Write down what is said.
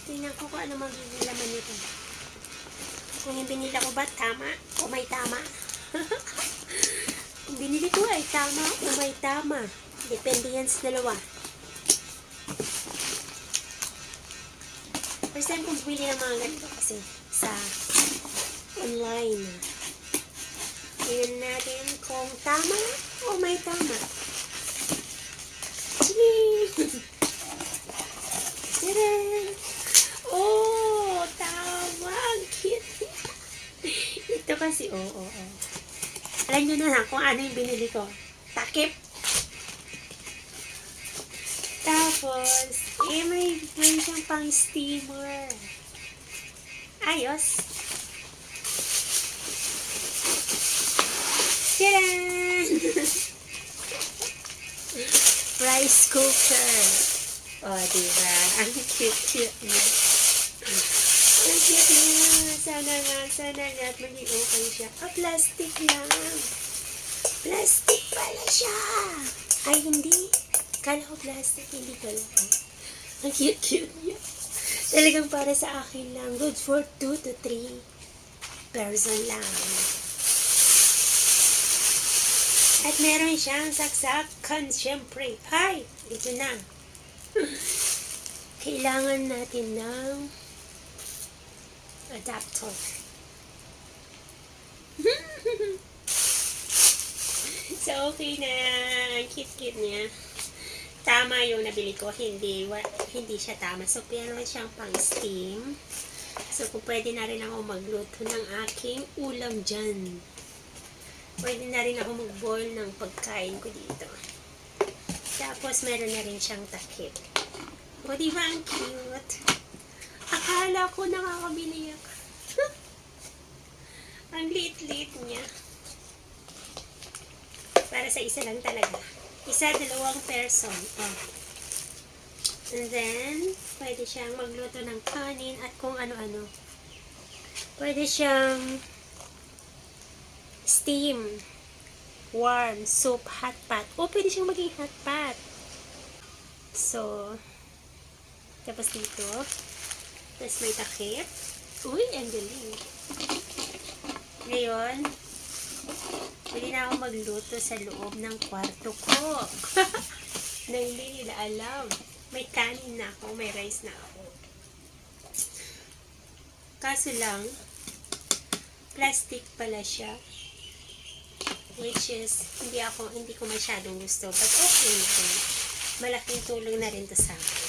Tingnan ko kung ano magiging laman nito. Kung yung binila ko ba tama o may tama. Kung binili ko ay tama o may tama. Depende yan sa dalawa. First time kong bumili ng mga ganito kasi sa online. Tingnan natin kung tama o may tama. Tadaan! Oh, tama! Cute! Ito kasi, oo. Alam nyo na kung ano yung binili ko. Takip! Tapos, may siyang pang steamer. Ayos! Tadaan! Rice cooker. Oh, diba? Ang cute niya. Ang cute niya. Sana nga at maging okay siya. Plastic lang. Plastic pala siya. Ay, hindi. Kala ko plastic, hindi pala. Ang cute niya. Talagang para sa akin lang. Good for 2 to 3 person lang. At meron siyang saksakan, syempre. Ay, ito na. Kailangan natin ng adapter. So, okay na. Ang cute niya. Tama yung nabili ko. Hindi siya tama. So, meron siyang pang steam. So, kung pwede na rin ako magluto ng aking ulam dyan. Pwede na rin ako mag-boil ng pagkain ko dito. Tapos, meron na rin siyang takip. O, diba ang cute? Akala ko nakakabili ako. Ang liit-liit niya. Para sa isa lang talaga. Isa, 2 person. Oh. And then, pwede siyang magluto ng kanin at kung ano-ano. Pwede siyang steam, warm, soup, hot pot. O, pwede siyang maging hot pot. So, tapos dito, tapos may takip. Uy, ang galing. Ngayon, pwede na ako magluto sa loob ng kwarto ko. Na hindi nila alam. May kanin na ako, may rice na ako. Kaso lang, plastic pala siya. Which is, hindi ko masyadong gusto. But okay. Malaking tulong na rin to sa akin.